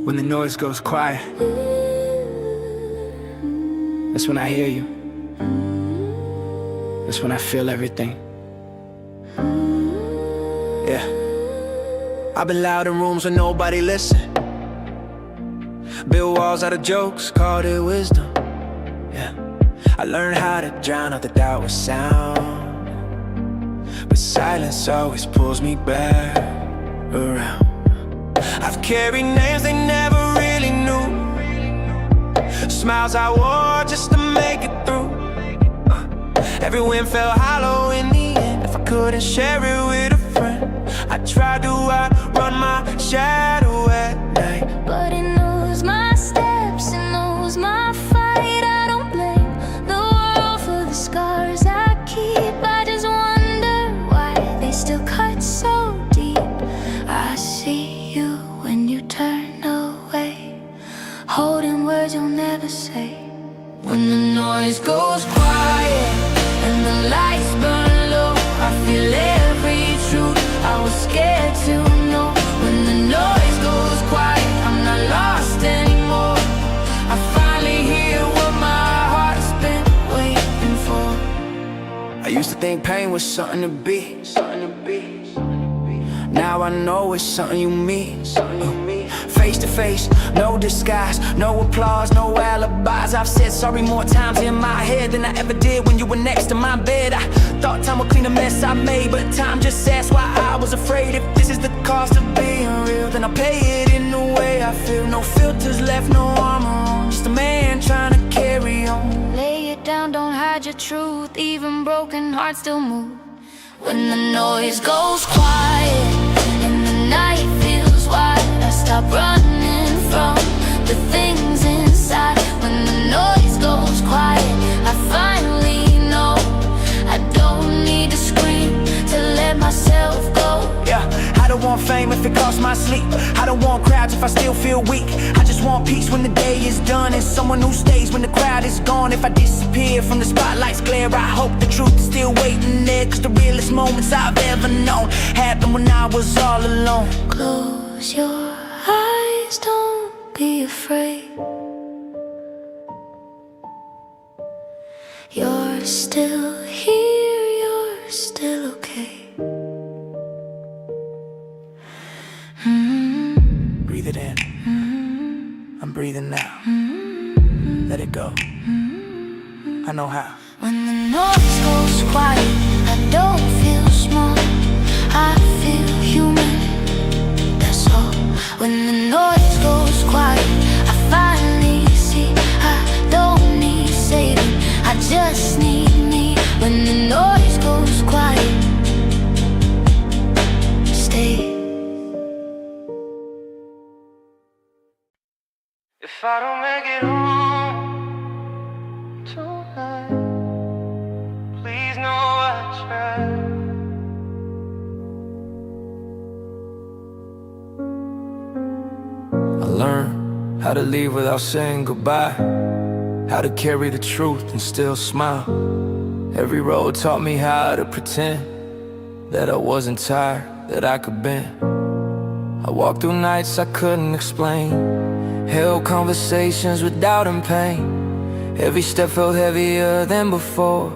When the noise goes quiet, that's when I hear you. That's when I feel everything. Yeah. I've been loud in rooms where nobody listen. Build walls out of jokes, called it wisdom. Yeah. I learned how to drown out the doubt with sound, but silence always pulls me back around. I've carried names they never really knew, smiles I wore just to make it through. Every win felt hollow in the end. If I couldn't share it with a friend, I tried to outrun my shadow at night. But it knows my steps, it knows my fight. I don't blame the world for the scars I keep. I just wonder why they still cut so deep. I see you when you turn away, holding words you'll never say. When the noise goes quiet and the lights burn low, I feel every truth I was scared to know. When the noise goes quiet, I'm not lost anymore. I finally hear what my heart's been waiting for. I used to think pain was something to be. Now I know it's something you mean. Face to face, no disguise, no applause, no alibis. I've said sorry more times in my head than I ever did when you were next to my bed. I thought time would clean the mess I made, but time just asked why I was afraid. If this is the cost of being real, then I'll pay it in the way I feel. No filters left, no armor on, just a man trying to carry on. Lay it down, don't hide your truth. Even broken hearts still move. When the noise goes quiet and the night feels wide, I stop running from the things inside. When the noise goes quiet, I finally know I don't need to scream to let myself go. Yeah, I don't want fame if it costs my sleep. I don't want crowds if I still feel weak. I just want peace when the day is done, and someone who stays when the crowd is gone. If I disappear from the spotlight's glare, I hope the truth is still waiting there. Cause the realest moments I've ever known happened when I was all alone. Close your eyes, don't be afraid. You're still here, you're still okay. Breathe it in. I'm breathing now. Let it go. I know how. When the noise goes quiet, I don't feel small, I feel human, that's all. When the noise goes quiet, I finally see I don't need saving, I just need me. When the noise goes quiet, stay. If I don't make it home tonight, please know I tried. I learned how to leave without saying goodbye, how to carry the truth and still smile. Every road taught me how to pretend that I wasn't tired, that I could bend. I walked through nights I couldn't explain, held conversations with doubt and pain. Every step felt heavier than before,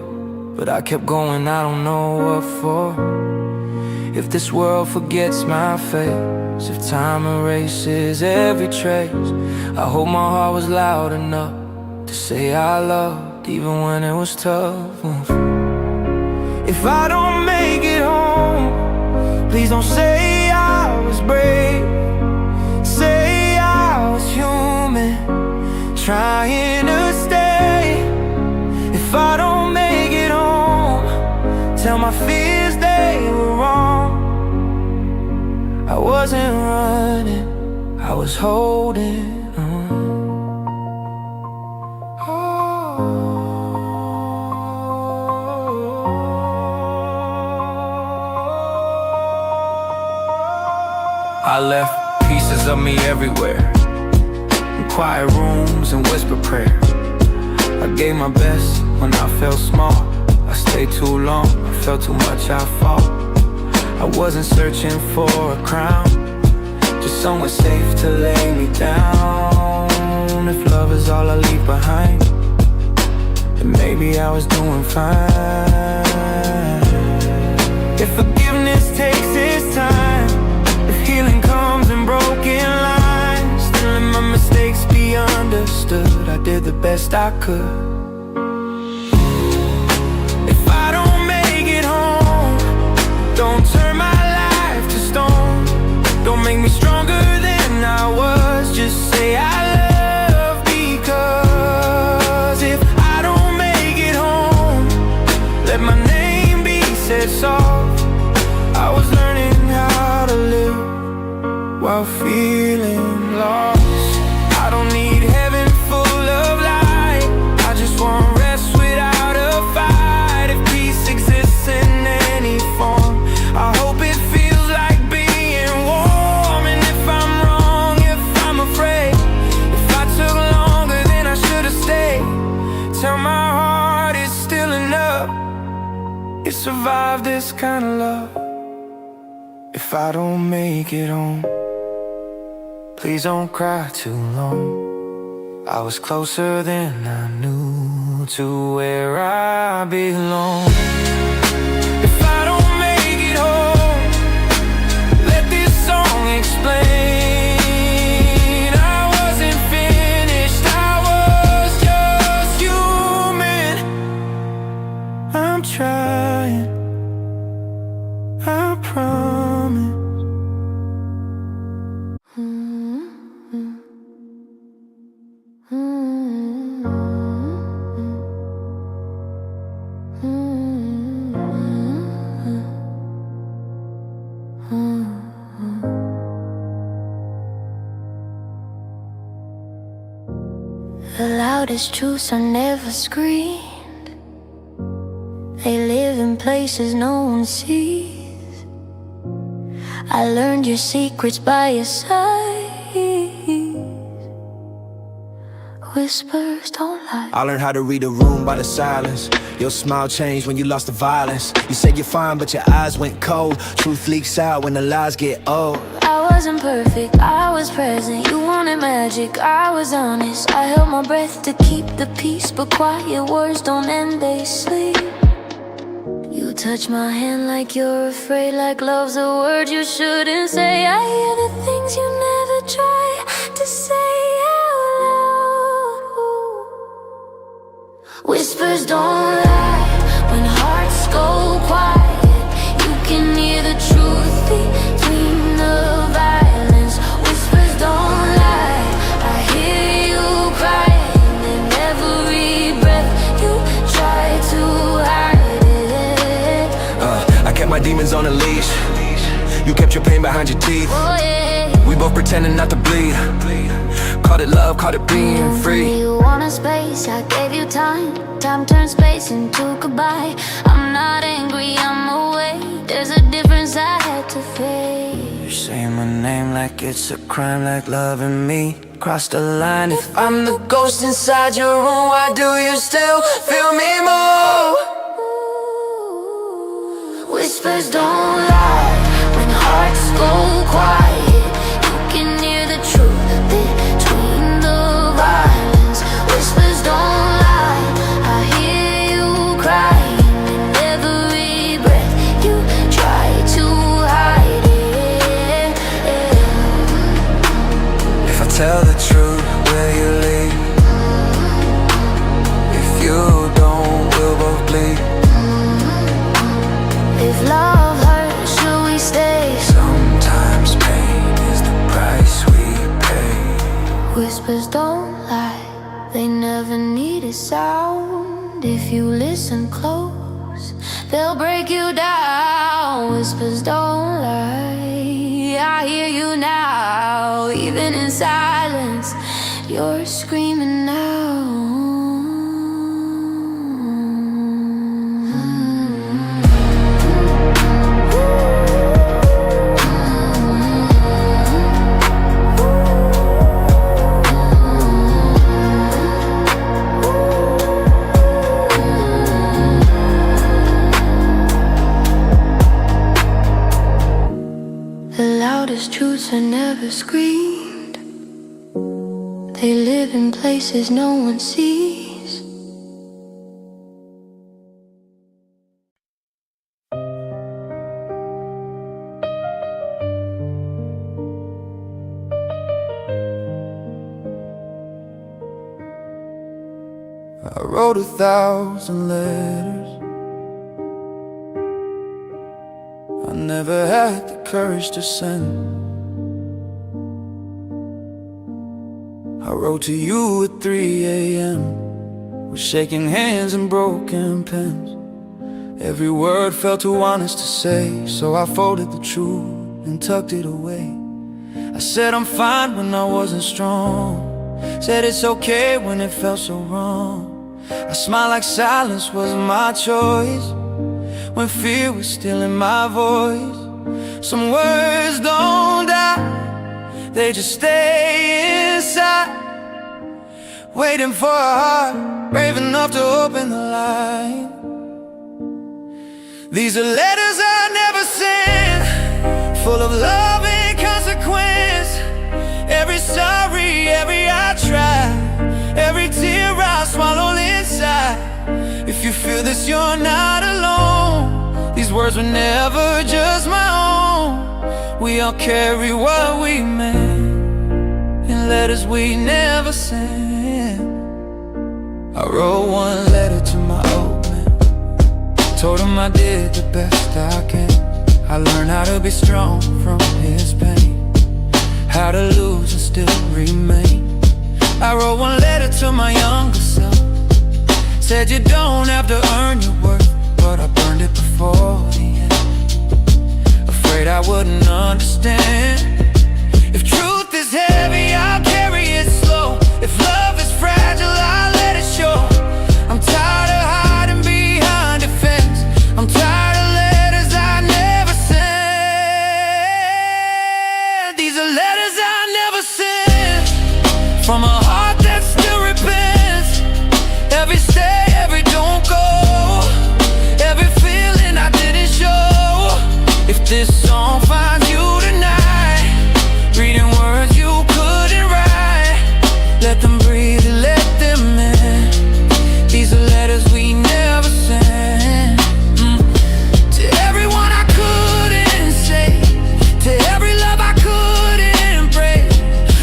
but I kept going, I don't know what for. If this world forgets my face, if time erases every trace, I hope my heart was loud enough to say I loved even when it was tough. If I don't make it home, please don't say I was brave. Say I was human, trying to stay. If I don't make it home, tell my fears they were wrong. I wasn't running, I was holding on. I left pieces of me everywhere, in quiet rooms and whispered prayers. I gave my best when I felt small. I stayed too long, I felt too much, I fought. I wasn't searching for a crown, just somewhere safe to lay me down. If love is all I leave behind, then maybe I was doing fine. If forgiveness takes its time, if healing comes in broken lines, then let my mistakes be understood. I did the best I could. If I don't make it home, don't turn my life to stone. Don't make me stronger than I was, just say I love, because if I don't make it home, let my name be said soft. I was learning how to live while feeling lost. I don't need heaven full of light, I just want rest without a fight. If peace exists in any form, I hope it feels like being warm. And if I'm wrong, if I'm afraid, if I took longer than I should have stayed, tell my heart it's still enough. It survived this kind of love. If I don't make it home, please don't cry too long. I was closer than I knew to where I belong. If I don't make it home, let this song explain. I wasn't finished, I was just human. I'm trying, I promise. The loudest truths are never screamed. They live in places no one sees. I learned your secrets by your side. Whispers don't lie. I learned how to read a room by the silence. Your smile changed when you lost the violence. You said you're fine, but your eyes went cold. Truth leaks out when the lies get old. I wasn't perfect, I was present. You wanted magic, I was honest. I held my breath to keep the peace, but quiet words don't end, they sleep. You touch my hand like you're afraid, like love's a word you shouldn't say. I hear the things you never try to say out loud. Whispers don't lie when hearts go quiet. You can hear the truth between the violence. Whispers don't lie, I hear you crying in every breath you try to hide it. I kept my demons on a leash. You kept your pain behind your teeth. Oh yeah. We both pretending not to bleed. Called it love, called it being free. You wanted space, I gave you time. Time turned space into goodbye. I'm not angry, I'm away. There's a difference I had to face. You're saying my name like it's a crime, like loving me crossed the line. If I'm the ghost inside your room, why do you still feel me move? Whispers don't lie when hearts go quiet. You can hear the truth between the violence. Whispers don't lie, I hear you crying in every breath you try to hide it. If I tell the truth, will you leave? If you don't, we'll both bleed. If love hurts, should we stay? Sometimes pain is the price we pay. Whispers don't lie, they never need a sound. If you listen close, they'll break you down. Whispers don't lie, I hear you now. Even in silence, you're screaming now. darkest truths are never screened. They live in places no one sees. I wrote 1,000 letters. I never had the courage to send. I wrote to you at 3 a.m. with shaking hands and broken pens. Every word felt too honest to say, so I folded the truth and tucked it away. I said I'm fine when I wasn't strong, said it's okay when it felt so wrong. I smiled like silence was my choice, when fear was still in my voice. Some words don't die, they just stay inside, waiting for a heart brave enough to open the line. These are letters I never sent, full of love and consequence. Every sorry, every I tried, every tear I swallowed inside. If you feel this, you're not alone. These words were never just my own. We all carry what we meant in letters we never sent. I wrote one letter to my old man, told him I did the best I can. I learned how to be strong from his pain, how to lose and still remain. I wrote one letter to my younger self, said you don't have to earn your worth, but I burned it before the end, afraid I wouldn't understand. If truth is heavy, I'll carry it slow. If love is fragile, I'll let it show. I'm tired of hiding behind defense. I'm tired of letters I never sent. These are letters I never sent, from a heart that still repents. Every stay, every don't go, every feeling I didn't show. If this song finds you tonight, reading words you couldn't write, let them breathe and let them in. These are letters we never sent. To everyone I couldn't say, to every love I couldn't break,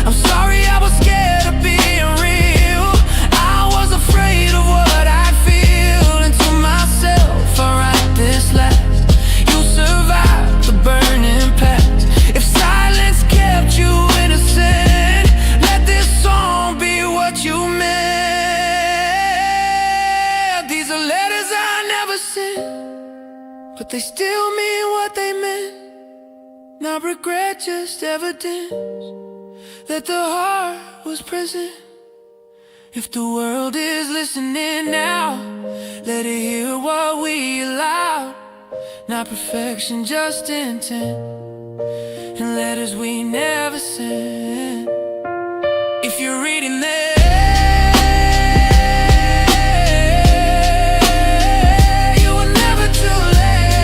I'm sorry I was scared of being real. I was afraid of what I'd feel, and to myself I write this last. You survived the burning past. If silence kept you innocent, let this song be what you meant. These are letters I never sent, but they still mean what they meant. Not regret, just evidence that the heart was present. If the world is listening now, let it hear what we allowed. Not perfection, just intent, and letters we never sent. If you're reading this, you were never too late.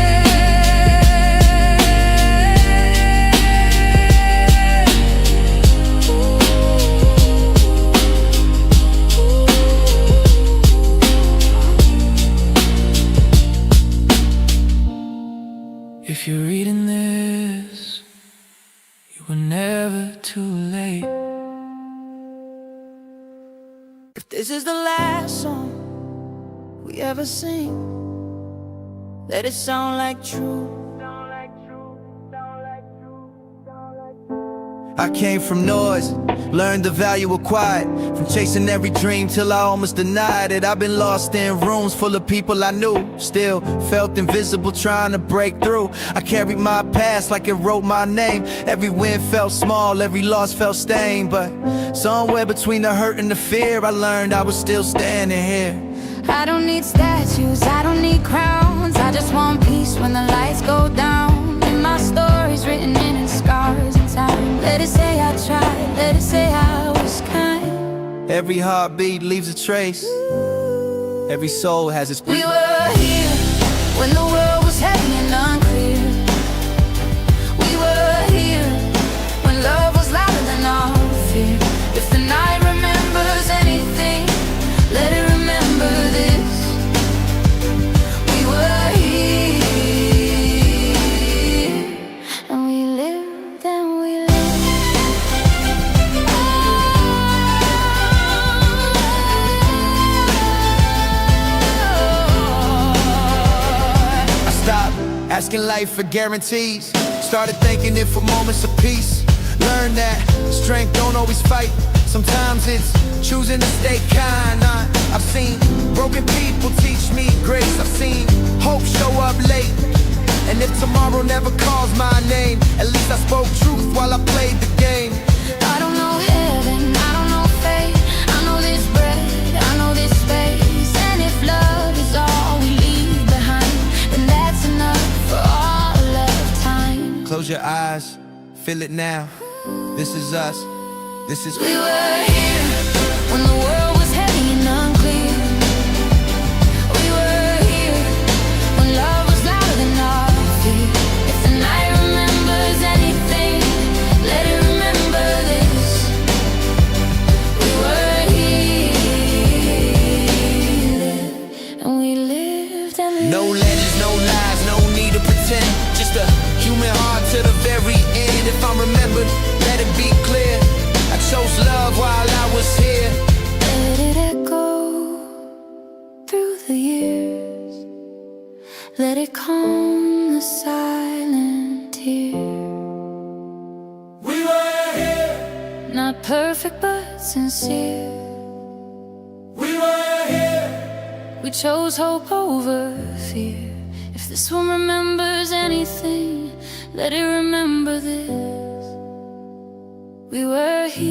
If you're reading this, you were never too late. If this is the last song we ever sing, let it sound like truth. I came from noise, learned the value of quiet, from chasing every dream till I almost denied it. I've been lost in rooms full of people I knew, still felt invisible trying to break through. I carried my past like it wrote my name. Every win felt small, every loss felt stained, but somewhere between the hurt and the fear, I learned I was still standing here. I don't need statues, I don't need crowns, I just want peace when the lights go down. And my story's written in scars and time. Let it say I tried, let it say I was kind. Every heartbeat leaves a trace, every soul has its. We were here when the world was heavy and unclear. We were here asking life for guarantees. Started thinking it for moments of peace. Learned that strength don't always fight. Sometimes it's choosing to stay kind. I've seen broken people teach me grace. I've seen hope show up late. And if tomorrow never calls my name, at least I spoke truth while I played the game. I don't know heaven, I don't know fate. I know this breath, I know this space. And if love is all we leave behind, then that's enough for all of time. Close your eyes, feel it now. This is us, this is We were here when the world was heavy and unclear. We were here when love was louder than our fear. If the night remembers anything, let it remember this. We were here, and we lived and lived. no legends, no lies, no need to pretend. Just a human heart to the very end. If I'm remembered, let it be clear, I chose love while I was here. Let it echo through the years. Let it calm the silent tear. We were here, Not perfect but sincere. we were here. We chose hope over fear. If this one remembers anything, let it remember this. We were here,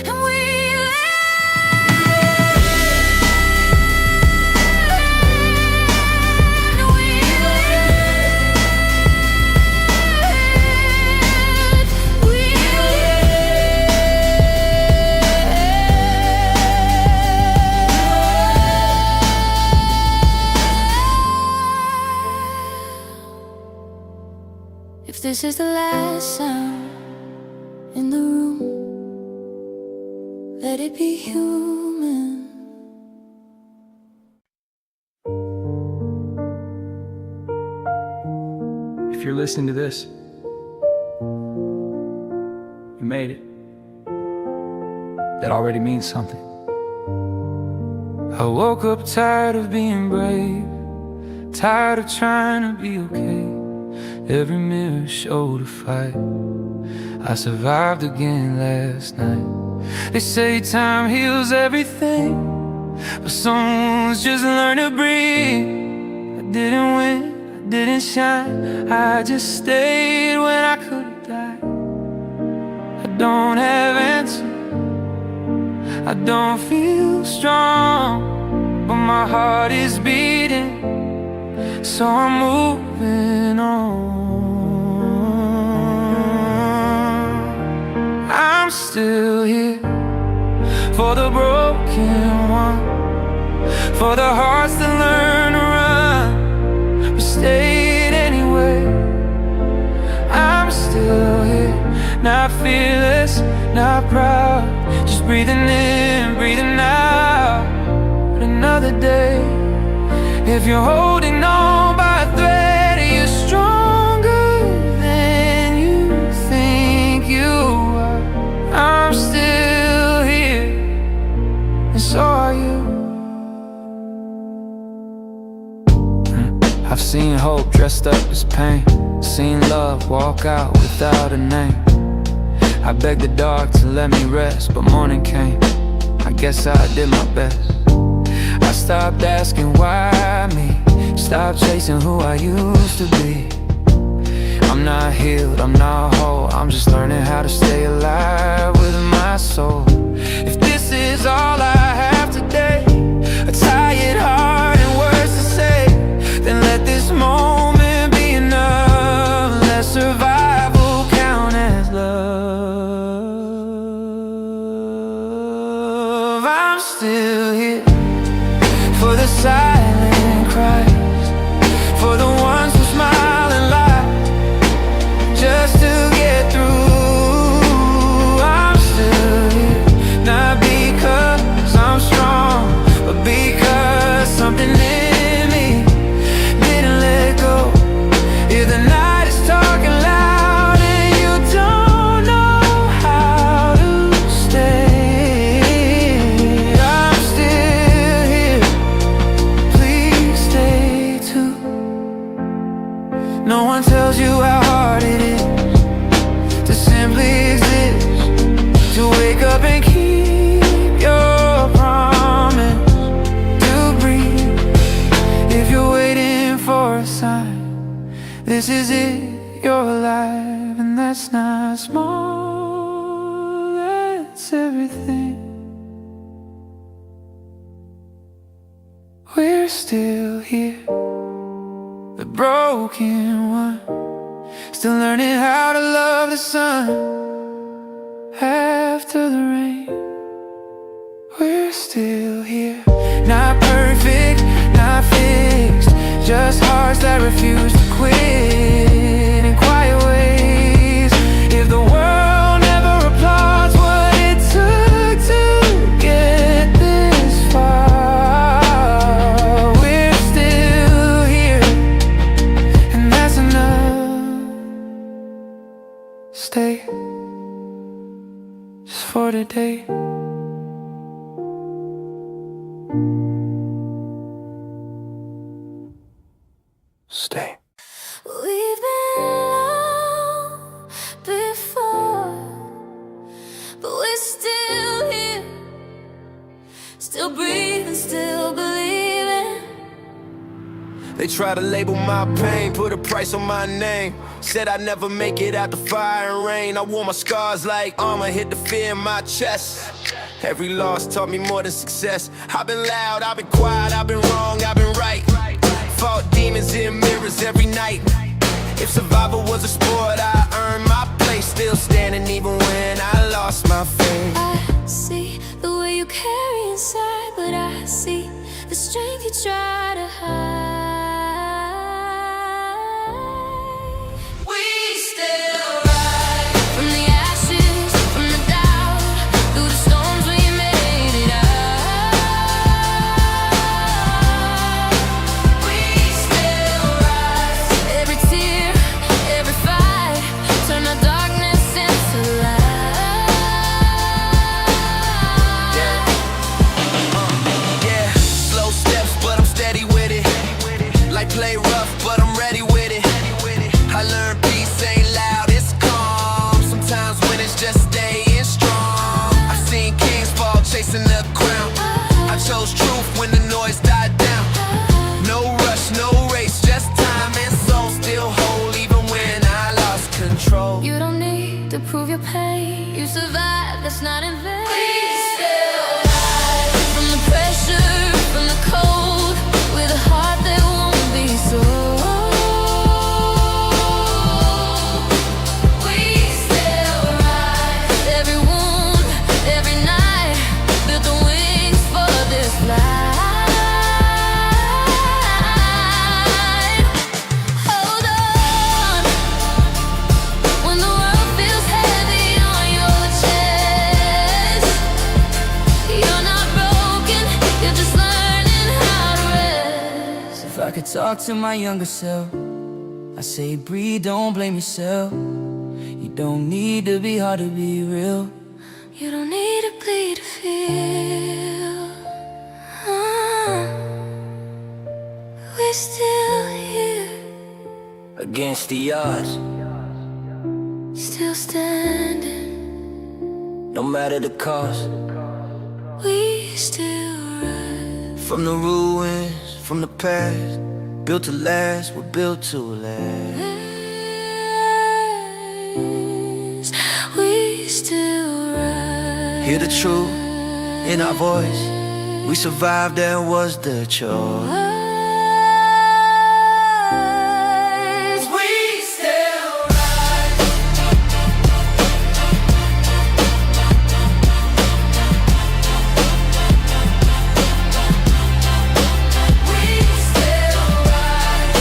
and we If this is the last sound in the room, let it be human. If you're listening to this, you made it. That already means something. I woke up tired of being brave, tired of trying to be okay. Every mirror showed a fight. I survived again last night. They say time heals everything, but some wounds just learn to breathe. I didn't win, I didn't shine, I just stayed when I could have died. I don't have answers, I don't feel strong, but my heart is beating, so I'm moving on. I'm still here for the broken one, for the hearts that learn to run but stayed anyway. I'm still here, not fearless, not proud, just breathing in, breathing out. But another day, if you're holding on by a thread, you're stronger than you think you are. I'm still here, and so are you. I've seen hope dressed up as pain, seen love walk out without a name. I begged the dark to let me rest, but morning came, I guess I did my best. I stopped asking why me, stopped chasing who I used to be. I'm not healed, I'm not whole, I'm just learning how to stay alive with my soul. If this is all I have today, a tired heart and words to say, then let this moment be enough. Let survival count as love. I'm still here for the silent cries, for the ones who smile and lie, just to get through. I'm still here, not because I'm strong, but because something in me didn't let go. Yeah, the night is talking loud and you don't know how to stay. I'm still here, This is it, you're alive, and that's not small, that's everything. We're still here, the broken one, still learning how to love the sun after the rain. We're still here, not perfect, not fixed, just hearts that refuse to quit in quiet ways. If the world never applauds what it took to get this far, we're still here, and that's enough. Stay, just for today. Stay. We've been alone before, but we're still here, still breathing, still believing. They try to label my pain, put a price on my name. Said I'd never make it out the fire and rain. I wore my scars like armor, hit the fear in my chest. Every loss taught me more than success. I've been loud, I've been quiet, I've been wrong, I've been right. Fought demons in mirrors every night. If survival was a sport, I earned my place. Still standing even when I lost my faith. I see the way you carry inside, but I see the strength you try to hide. We still rise from the ashes, from the doubt, through the storms we made it out. We still rise, every tear, every fight, turn the darkness into light. Yeah, slow steps, but I'm steady with it. Like play rough, but I'm ready with it. I learned peace ain't loud, it's calm. Sometimes when it's just staying strong. I've seen kings fall chasing the crown. I chose truth when the noise died down. No rush, no race, just time and soul. Still whole even when I lost control. You don't need to prove your pain. You survive, that's not in vain. We still rise from the pressure, from the cold, with a heart that won't be sold. We still rise, every wound, every night, built the wings for this flight. Hold on, when the world feels heavy on your chest. You're not broken, you're just learning how to rest. If I could talk to my younger self, I say breathe, don't blame yourself. You don't need to be hard to be real. You don't need to bleed to feel. We're still here, Against the odds, still standing. no matter the cost. We still rise. From the ruins, from the past, built to last, we're built to last. We still rise. Hear the truth in our voice. We survived, that was the choice. We still rise. We still rise.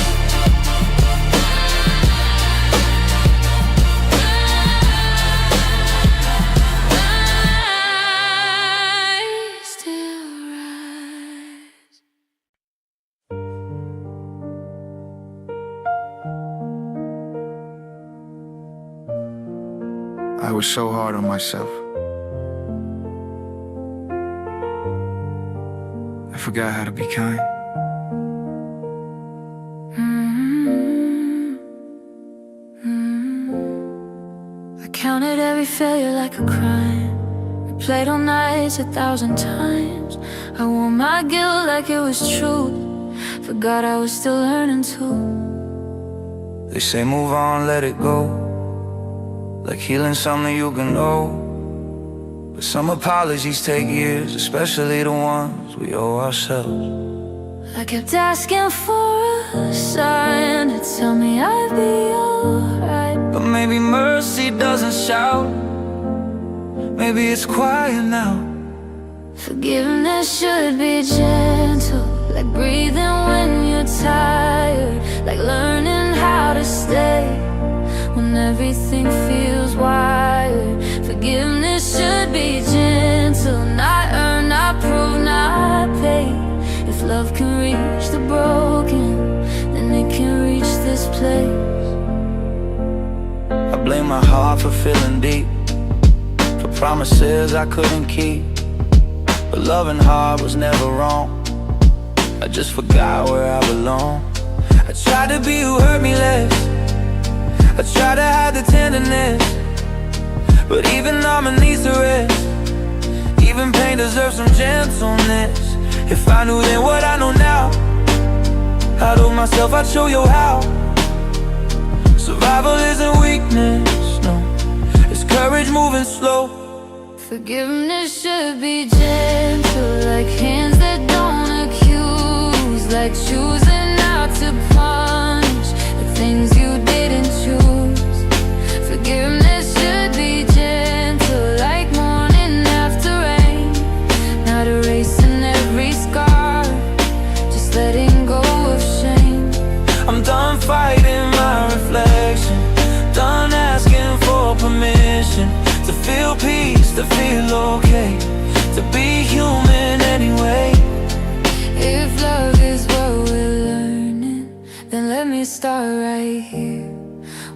I still rise. I was so hard on myself. I forgot how to be kind. I counted every failure like a crime. Replayed all nights 1,000 times. I wore my guilt like it was true. Forgot I was still learning too. They say move on, let it go, like healing something you can know. But some apologies take years, especially the ones we owe ourselves. I kept asking for a sign to tell me I'd be alright. But maybe mercy doesn't shout, maybe it's quiet now. Forgiveness should be gentle, like breathing when you're tired, like learning how to stay when everything feels wired. Forgiveness should be gentle, not earn, not prove, not pay. If love can reach the broken, then it can reach this place. I blame my heart for feeling deep, for promises I couldn't keep. But loving hard was never wrong, I just forgot where I belong. I tried to be who hurt me less, I tried to hide the tenderness, but even armor needs to rest. Even pain deserves some gentleness. If I knew then what I know now, I told myself I'd show you how. Survival isn't weakness, no, it's courage moving slow. Forgiveness should be gentle, like hands that don't accuse, like choosing not to punish the things you didn't choose. Forgiveness should be gentle, like morning after rain, not erasing every scar, just letting go of shame. I'm done fighting my reflection, done asking for permission to feel peace, to feel okay, to be human anyway. If love is what we're learning, then let me start right here,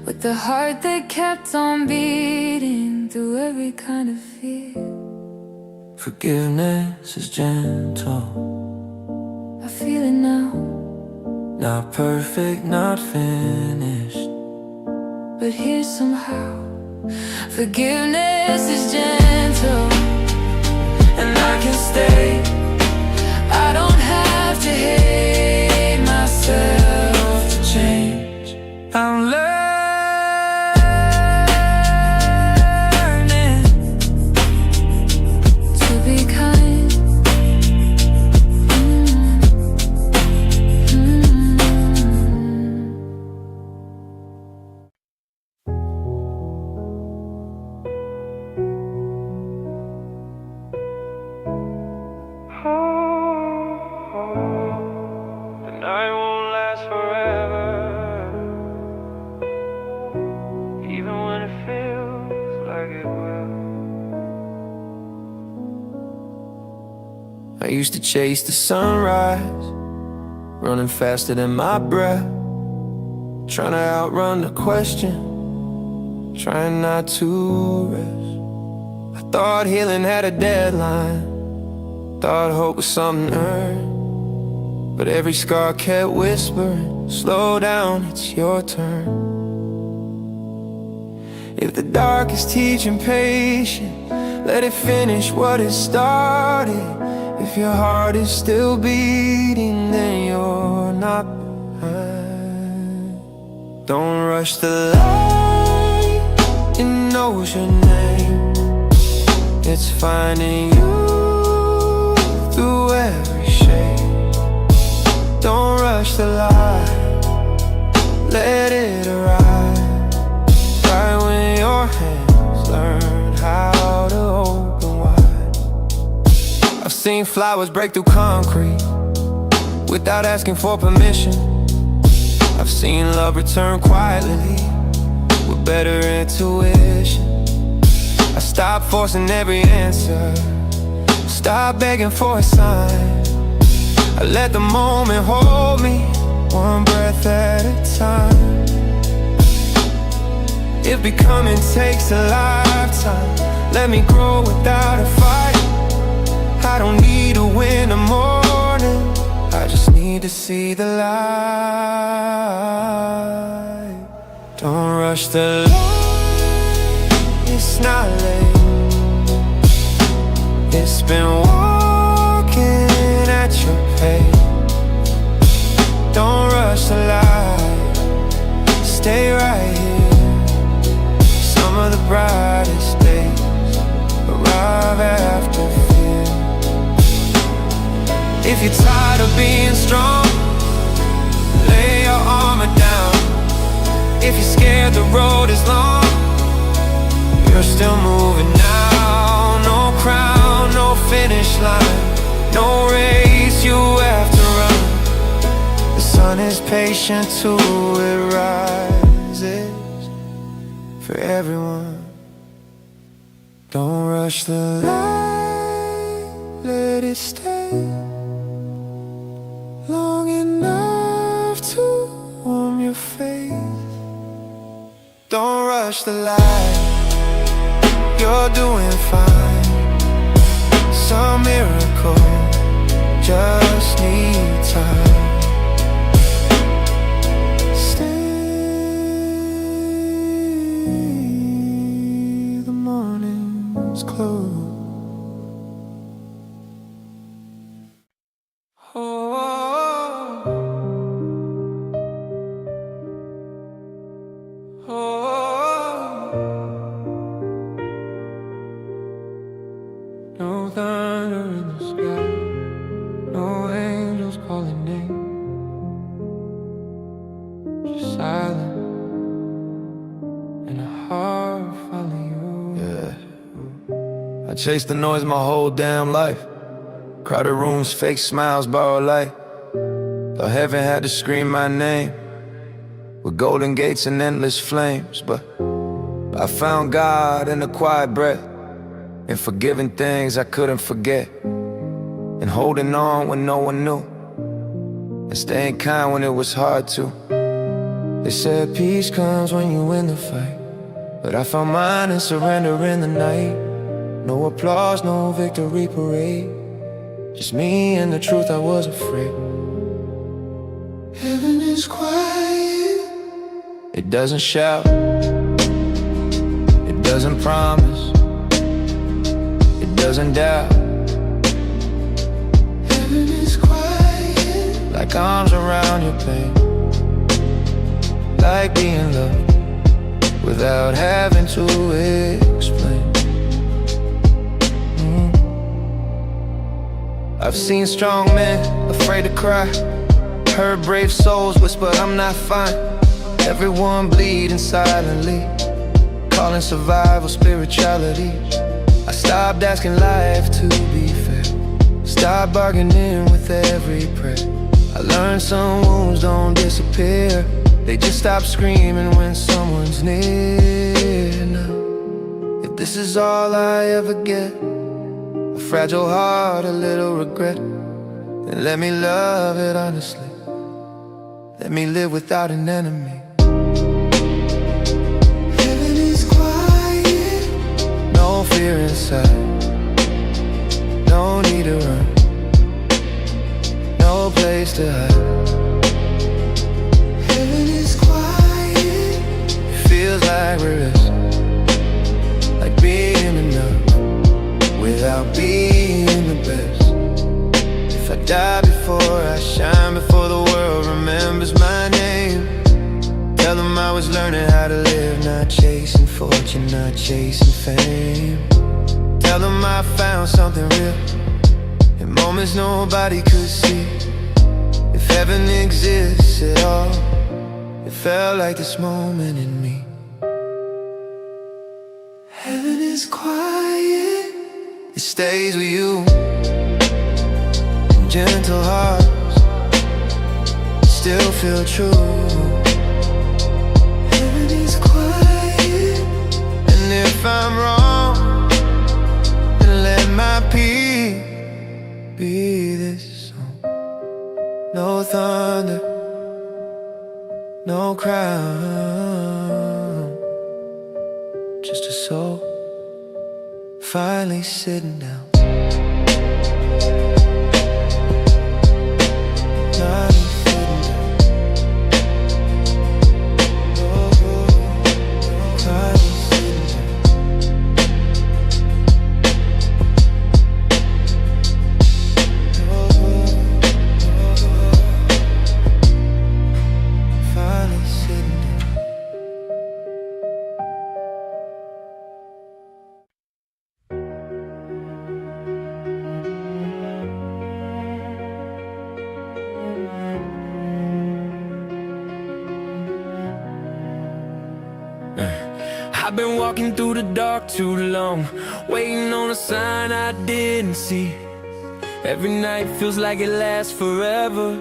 with the heart that kept on beating through every kind of fear. Forgiveness is gentle, I feel it now, not perfect, not finished, but here somehow. Forgiveness is gentle, and I can stay. I don't have to hate myself to change. I'm learning to be kind. The night won't last forever, even when it feels like it will. I used to chase the sunrise, running faster than my breath, trying to outrun the question, trying not to rest. I thought healing had a deadline, thought hope was something earned, but every scar kept whispering, slow down, it's your turn. If the dark is teaching patience, let it finish what it started. If your heart is still beating, then you're not behind. Don't rush the light, it knows your name. It's finding you through every shade. Don't rush the light, let it arrive. Right when your hands learn how to open wide. I've seen flowers break through concrete without asking for permission. I've seen love return quietly with better intuition. I stopped forcing every answer, stop begging for a sign. I let the moment hold me, one breath at a time. If becoming takes a lifetime, let me grow without a fight. I don't need to win the morning, I just need to see the light. Don't rush the light, it's not late. It's been walking at your pace. Don't rush the light, stay If you're tired of being strong, lay your armor down. If you're scared the road is long, you're still moving now. No crown, no finish line, no race you have to run. The sun is patient too, it rises for everyone. Don't rush the light, let it stay long enough to warm your face. Don't rush the light, you're doing fine. Some miracle just need time. No thunder in the sky, no angels calling name, just silence and a heart following you. Yeah, I chased the noise my whole damn life. Crowded rooms, fake smiles, borrowed light. Thought heaven had to scream my name with golden gates and endless flames. But I found God in a quiet breath, in forgiving things I couldn't forget, and holding on when no one knew, and staying kind when it was hard to. They said peace comes when you win the fight, but I found mine in surrender in the night. No applause, no victory parade, just me and the truth I was afraid. Heaven is quiet, it doesn't shout, it doesn't promise, doesn't doubt. Heaven is quiet, like arms around your pain, like being loved without having to explain. I've seen strong men afraid to cry, heard brave souls whisper I'm not fine. Everyone bleeding silently, calling survival spirituality. I stopped asking life to be fair, stopped bargaining with every prayer. I learned some wounds don't disappear, they just stop screaming when someone's near. Now, if this is all I ever get, a fragile heart, a little regret, then let me love it honestly, let me live without an enemy. No fear inside, no need to run, no place to hide. Heaven is quiet, feels like we're resting, like being enough without being the best. If I die before I shine, before the world remembers my name, tell them I was learning how to live, not chasing fortune, not chasing fame. Tell them I found something real in moments nobody could see. If heaven exists at all, it felt like this moment in me. Heaven is quiet, it stays with you, and gentle hearts still feel true. If I'm wrong, then let my peace be this song. No thunder, no crown, just a soul finally sitting down. I've been walking through the dark too long, waiting on a sign I didn't see. Every night feels like it lasts forever,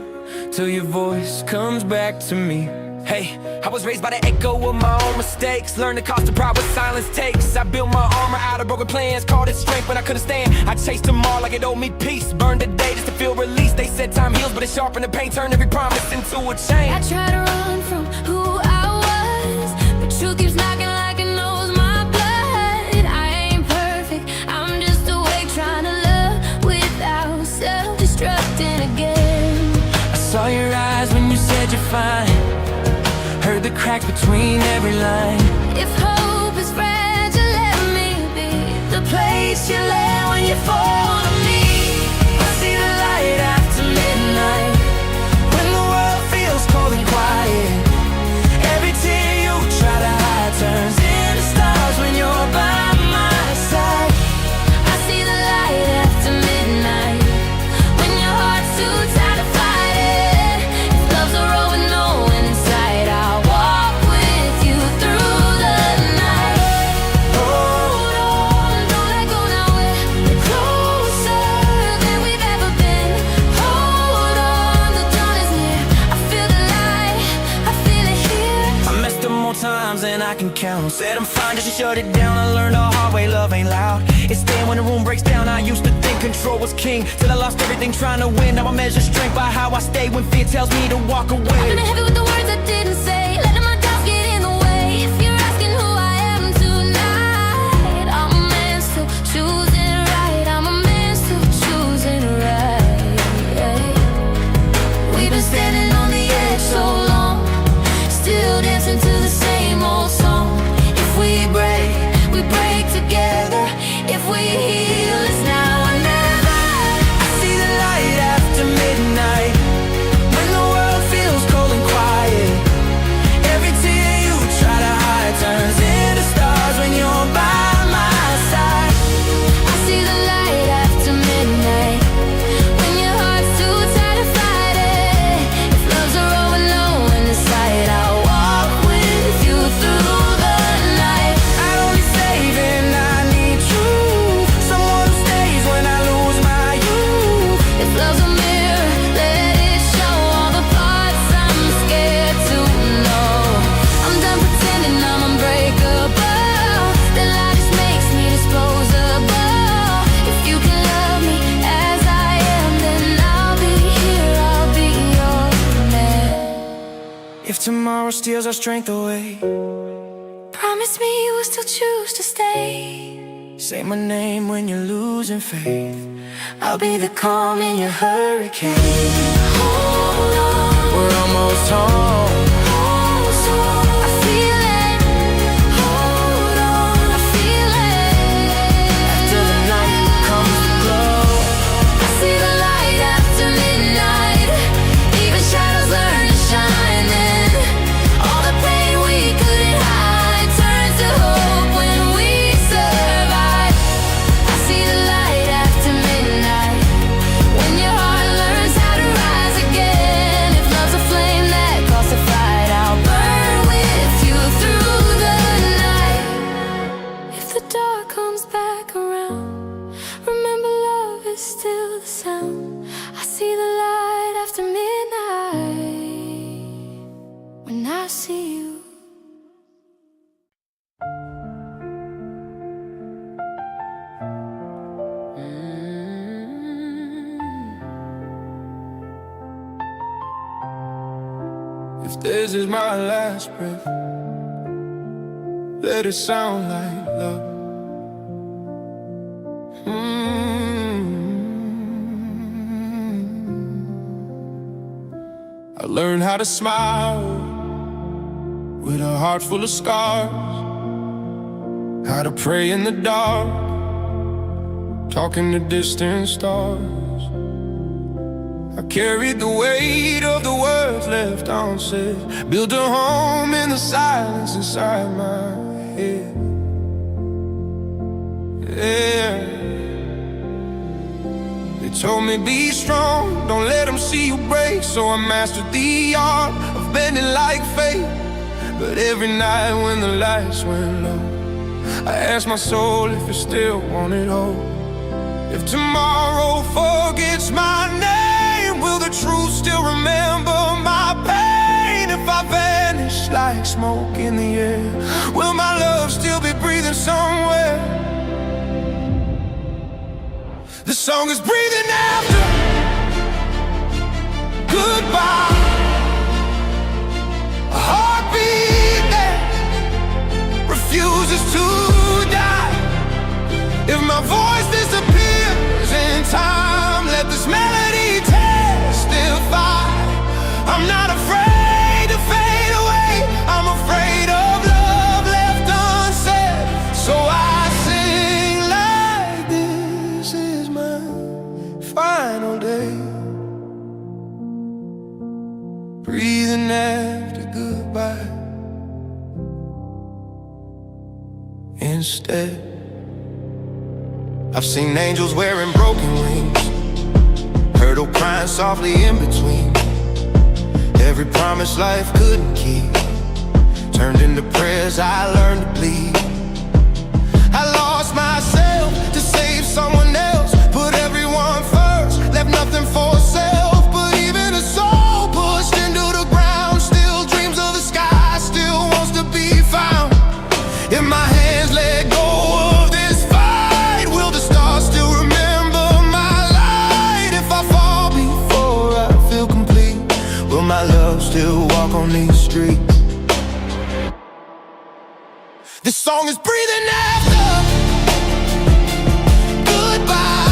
till your voice comes back to me. Hey, I was raised by the echo of my own mistakes. Learned the cost of pride what silence takes. I built my armor out of broken plans, called it strength when I couldn't stand. I chased them all like it owed me peace. Burned the day just to feel released. They said time heals, but it sharpened the pain, turned every promise into a chain. I try to run from who I was, but truth keeps knocking like it knows my blood. I ain't perfect, I'm just awake trying to love without self-destructing again. I saw your eyes when you said you're fine, heard the cracks between every line. If hope is fragile, let me be the place you land when you fall on me. I see the light after midnight, when the world feels cold and quiet. Every tear you try to hide turns into stars when you're by my side. I see the light after midnight, when your heart's too tired to fight it. If love's a road with no end in sight, I'll walk with you through the night. Hold on, don't let go now, we're closer than we've ever been. Hold on, the dawn is near, I feel the light, I feel it here. I messed up more times than I can count. Said I'm fine just to shut it down. I learned the hard way, love ain't loud. It's staying when the room breaks down. I used to think control was king, till I lost everything trying to win. Now I measure strength by how I stay when fear tells me to walk away. I've been heavy with the words I didn't say, letting my doubts get in the way. If you're asking who I am tonight, I'm a man still choosing right. I'm a man still choosing right. We've been standing on the edge so long, still dancing to the same old song. If we break together. If we heal, it's now or never. I see the light after midnight, when the world feels cold and quiet. Every tear you try to hide turns into stars when you're by my side. I see the light after midnight, when your heart's too tired to fight it. If love's a road with no end in sight, I'll walk with you through the night. I don't need saving, I need truth, someone who stays when I lose my youth. If love's a mirror, let it show all the parts I'm scared to know. I'm done pretending I'm unbreakable, the light just makes me disposable. If you can love me as I am, then I'll be here, I'll be your man. If tomorrow steals our strength away, Promise me you will still choose to stay. say my name when you're losing faith. I'll be the calm in your hurricane. Hold on, We're almost home. I feel it. Hold on, I feel it. After the night comes the glow. I see the light after midnight, even shadows learn to shine. Then all the pain we couldn't hide turns to hope when we survive. I see the light after midnight, when your heart learns how to rise again. If love's a flame that calls to fight, I'll burn with you through the night. If the dark comes back around, remember love is still the sound. I see the light after midnight, when I see you. If this is my last breath, let it sound like love. I learned how to smile with a heart full of scars, how to pray in the dark, talking to distant stars. I carried the weight of the words left unsaid, built a home in the silence inside my head. Yeah. They told me be strong, don't let them see you break. So I mastered the art of bending like fate. But every night when the lights went low, I ask my soul if it still wanted hope. If tomorrow forgets my name, will the truth still remember my pain? If I vanish like smoke in the air, will my love still be breathing somewhere? The song is breathing after goodbye. A heartbeat that refuses to die. If my voice disappears in time, let this melody testify. I'm not afraid to fade away. I'm afraid of love left unsaid. So I sing like this is my final day. Breathing after goodbye. Instead, I've seen angels wearing broken wings, heard her crying softly in between. Every promise life couldn't keep turned into prayers I learned to bleed. I lost myself to save someone else, put everyone first, left nothing for self. But even a soul pushed into the ground still dreams of the sky, still wants to be found. If my hands let go of this fight, will the stars still remember my light? If I fall before I feel complete, will my love still walk on these streets? This song is breathing after goodbye.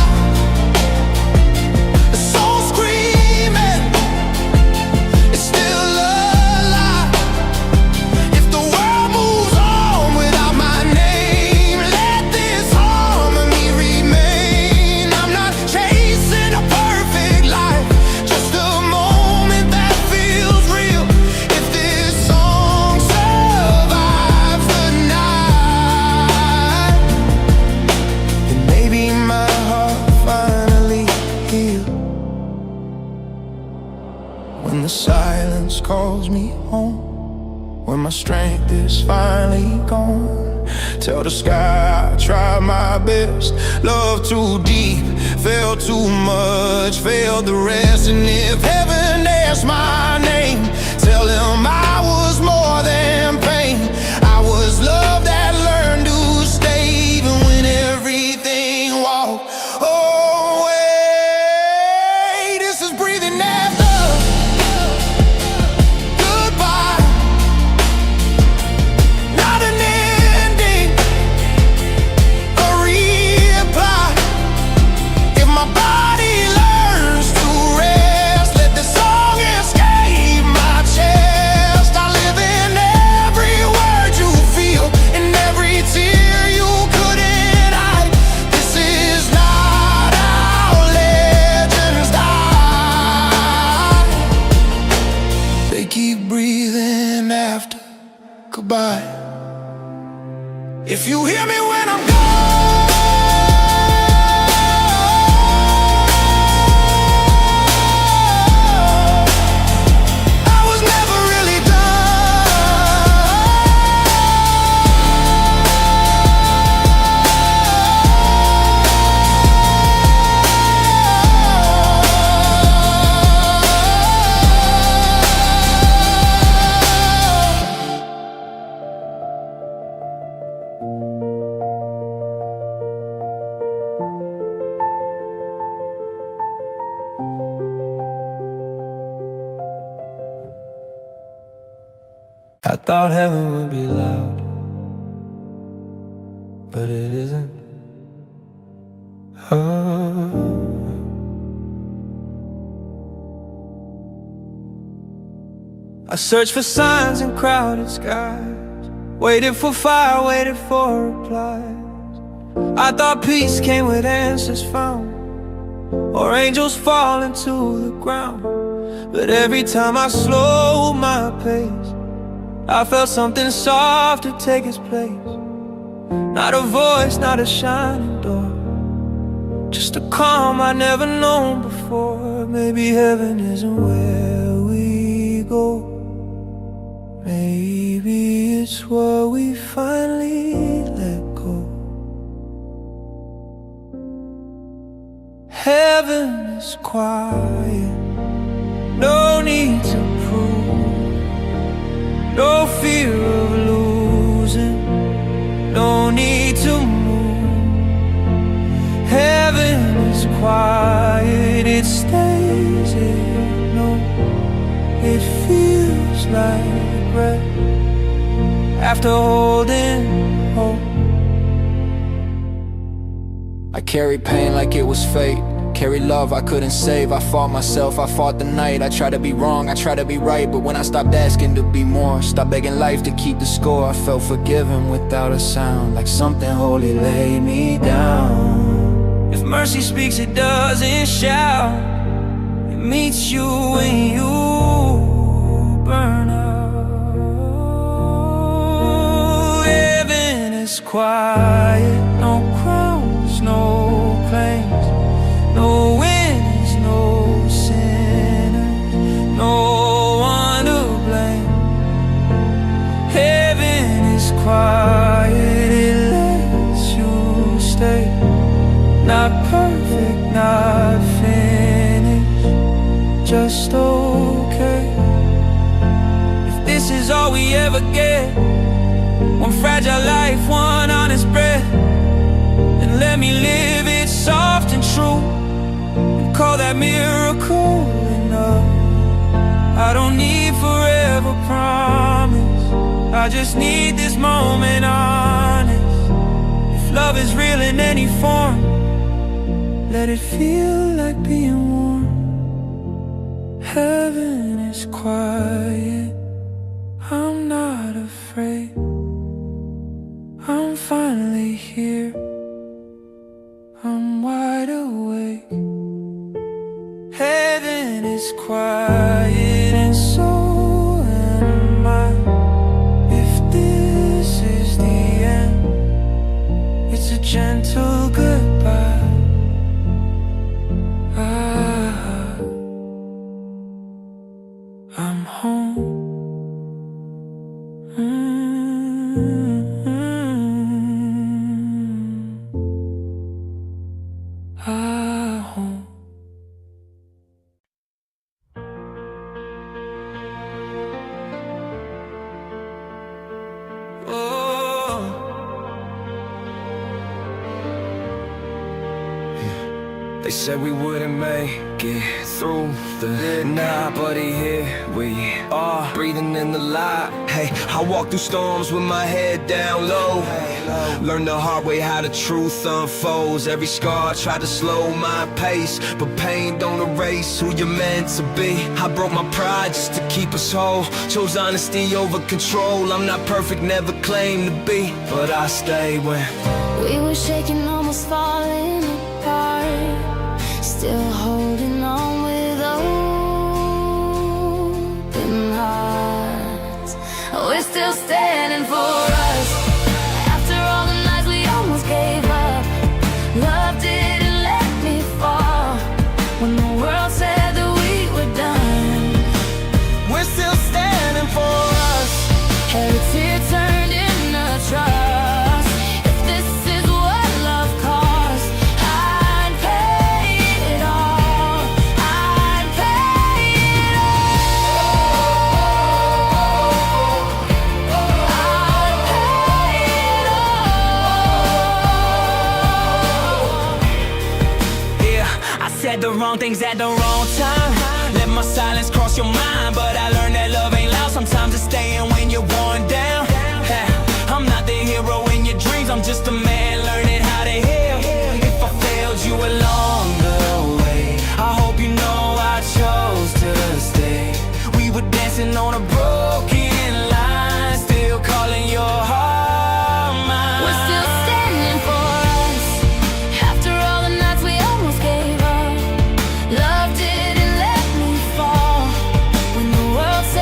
The soul screaming, it's still alive. If the world moves on without my name, let this harmony remain. I'm not chasing a perfect life, just a moment that feels real. If this song survives the night, then maybe my heart finally heals. When the silence calls me home, when my strength is finally gone, tell the sky I tried my best. Love too deep, felt too much, failed the rest. And if heaven asks my name, tell him I was more than pain. I was love that learned to stay even when everything walked away. This is breathing after goodbye. Not an ending, a reply. If my body learns to rest, let the song escape my chest. I live in every word you feel, in every tear you couldn't hide. This is not how legends die. They keep breathing after goodbye. If you hear me when I'm gone, I was never really I thought heaven would be loud, but it isn't. Oh. I searched for signs in crowded skies, waited for fire, waited for replies. I thought peace came with answers found, or angels falling to the ground. But every time I slowed my pace, I felt something softer take its place. Not a voice, not a shining door, just a calm I'd never known before. Maybe heaven isn't where we go, maybe it's what we finally let is quiet. No need to prove, no fear of losing, no need to move. Heaven is quiet, it stays here. No, it feels like rest after holding hope. I carried pain like it was fate, carried love I couldn't save. I fought myself, I fought the night. I tried to be wrong, I tried to be right, but when I stopped asking to be more, stopped begging life to keep the score, I felt forgiven without a sound, like something holy laid me down. If mercy speaks, it doesn't shout. It meets you when you burn out. Heaven is quiet, no crowns, no claims, no winners, no sinners, no one to blame. Heaven is quiet, it lets you stay. Not perfect, not finished, just okay. If this is all we ever get, one fragile life, one honest breath, then let me live it soft and true, and call that miracle enough. I don't need forever promise, I just need this moment honest. If love is real in any form, let it feel like being warm. Heaven is quiet, I'm not afraid. I'm finally here, I'm wide awake. Heaven is quiet and so am I. If this is the end, it's a gentle goodbye. I'm home. Home. They said we wouldn't make it through the night, but here we are, breathing in the light. Hey, I walk through storms with my head down low. Learned the hard way how the truth unfolds. Every scar tried to slow my pace, but pain don't erase who you're meant to be. I broke my pride just to keep us whole, chose honesty over control. I'm not perfect, never claimed to be, but I stay when we were shaking, almost falling apart, still holding on with open hearts. We're still standing for us. After all the nights we almost gave up, love didn't let me fall. When the world said that we were done, We're still standing for us. every tear turned into trust. If this is what love costs, I'd pay it all. I'd pay it all. I'd pay it all. Yeah, I said the wrong things at the wrong time. Let my silence cross your mind, but I learned that love ain't loud. Sometimes it's staying when you're worn down. Hey, I'm not the hero in your dreams, I'm just a man learning how to heal. If I failed you along the way, I hope you know I chose to stay. We were dancing on a broken line, still calling your heart mine. We're still standing for us. After all the nights we almost gave up, love didn't let me fall. When the world said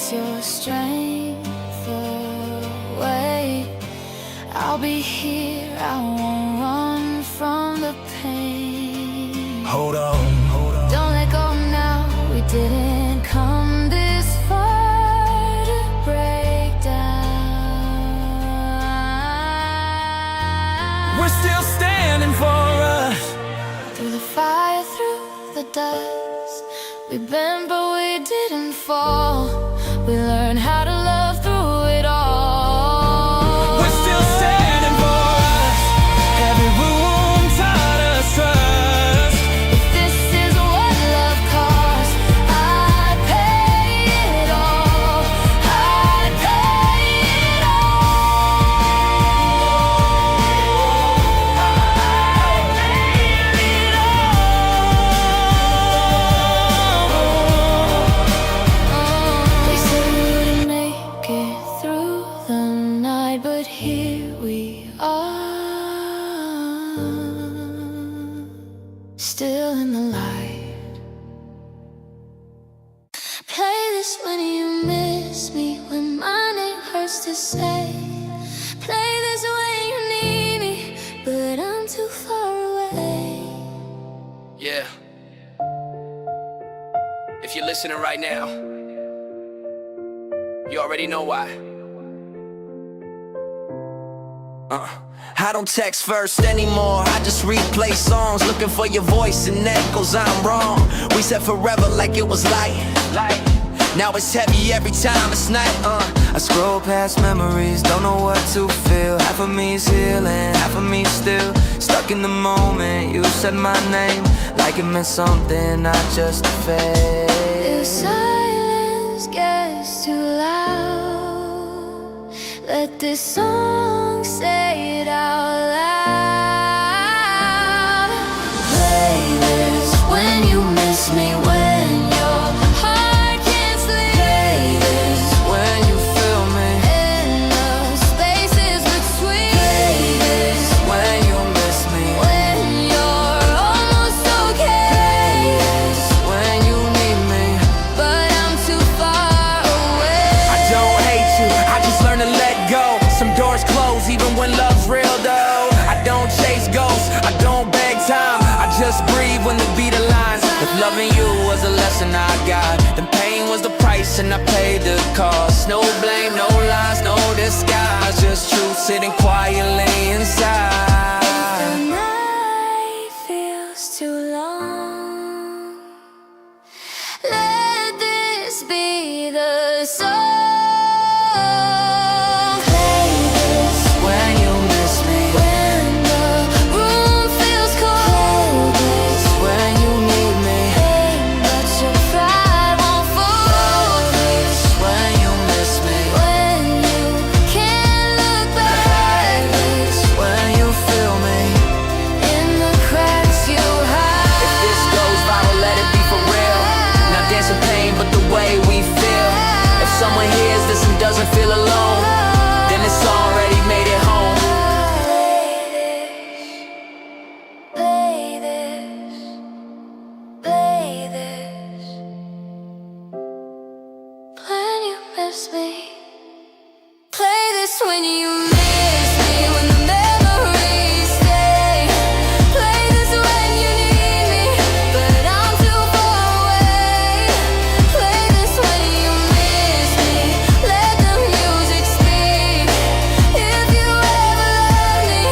takes your strength away. I'll be here, I won't run from the pain. Hold on, hold on. Don't let go now, we didn't come this far to break down. We're still standing for us. Through the fire, through the dust, we bent but we didn't fall. We learned how to love through it all. We're still standing for us. Every room taught us trust. If this is what love costs, I'd pay it all. I'd pay it all. They said we wouldn't make it through the night, but here we are, still in the light. Play this when you miss me, when my name hurts to say. Play this when you need me, but I'm too far away. Yeah. If you're listening right now, you already know why. I don't text first anymore, I just replay songs, looking for your voice and echoes I'm wrong. We said forever like it was light. Now it's heavy every time it's night. I scroll past memories, don't know what to feel. Half of me's healing, half of me still stuck in the moment. You said my name like it meant something, not just a phase. If silence gets too loud, let this song say it out loud. Play this when you miss me, when your heart can't sleep. Play this When you feel me, in the spaces between. Play this when you miss me, when you're almost okay. play this when you need me. But I'm too far away. I don't hate you, I just learned to let go. Some doors close even when love's real though. I don't chase ghosts, I don't beg time, I just breathe when the beat aligns. If loving you was a lesson I got, then pain was the price and I paid the cost. No blame, no lies, no disguise, just truth sitting quietly inside. The night feels too long. Let this be the song. Play this When you miss me, when the room feels cold. Play this when you need me, but your pride won't fold. when you miss me, When you can't look back. when you feel me. In the cracks you hide. If this goes viral, let it be for real. Not dancing pain, but the way we feel. If someone hears this and doesn't feel alone, then it's already made it home. Play this, play this. When you miss me, play this when you miss me, when the memories stay. Play this when you need me, but I'm too far away. Play this when you miss me, let the music speak. If you ever love me,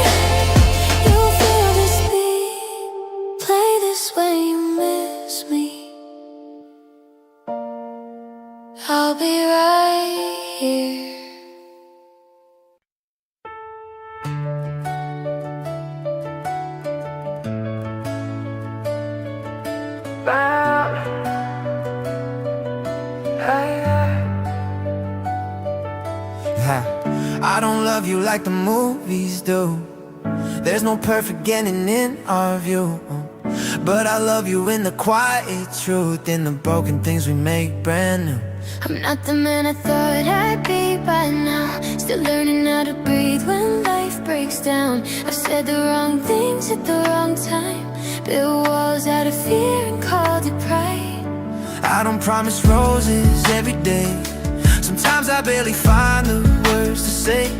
you'll feel this beat. Play this when you miss me. I'll be right here. I don't love you like the movies do. There's no perfect ending in our view, but I love you in the quiet truth, in the broken things we make brand new. I'm not the man I thought I'd be by now. Still learning how to breathe when life breaks down. I've said the wrong things at the wrong time, built walls out of fear and called it pride. I don't promise roses every day, Sometimes I barely find the words to say,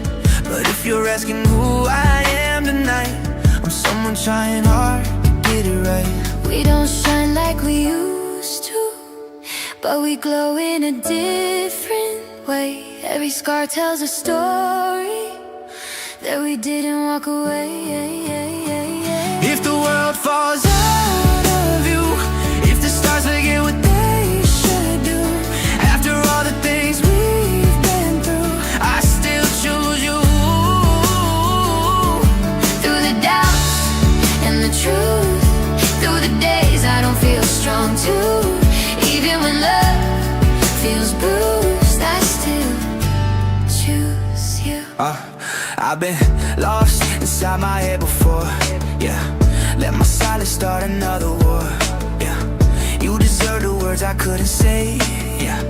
but if you're asking who I am tonight, I'm someone trying hard to get it right. We don't shine like we used to, but we glow in a different way. Every scar tells a story that we didn't walk away. If the world falls out of you, if the stars forget what they should do, after all the things we've been through, I still choose you. Through the doubts and the truth, through the days I don't feel strong too, even when love feels bruised, I still choose you. I've been lost inside my head before, yeah. Let my silence start another war, yeah. You deserve the words I couldn't say, yeah.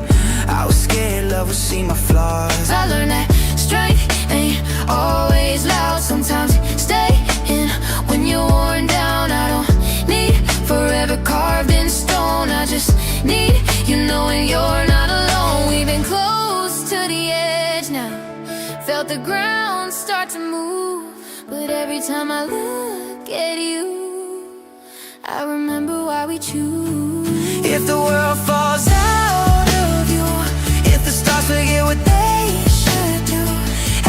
I was scared love would see my flaws. I learned that strength ain't always loud. Sometimes stay in when you're worn down. I don't need forever carved in stone. I just need you knowing you're not alone. We've been close to the edge now, felt the ground start to move, but every time I look at you, I remember why we choose. If the world falls out of you, if the stars forget what they should do,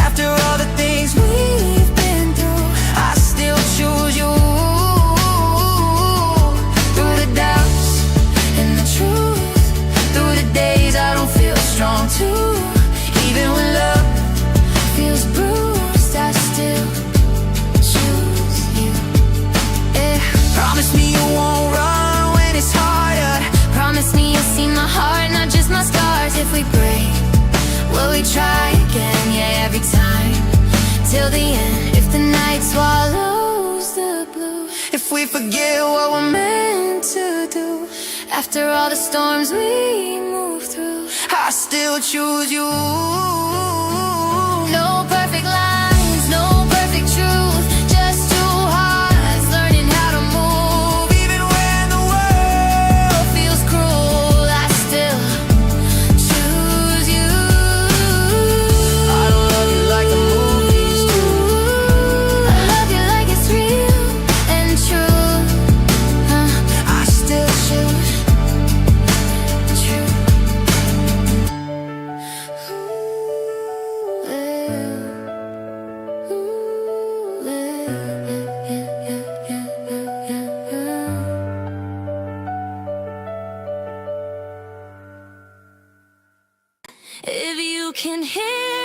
after all the things we've been through, I still choose you. Through the doubts and the truth, through the days I don't feel strong too, even when love feels bruised, I still choose you. Yeah. Promise me you won't run when it's harder. Promise me you'll see my heart, not just my scars. If we break, will we try again? Yeah, every time, till the end. If the night swallows the blue, If we forget what we're meant to do, after all the storms we move through, I still choose you. no perfect lines, no perfect truth, just two hearts learning how to move. Even when the world Feels cruel, I still choose you. I don't love you like the movies do. I love you like it's real and true. I still choose True. If you can hear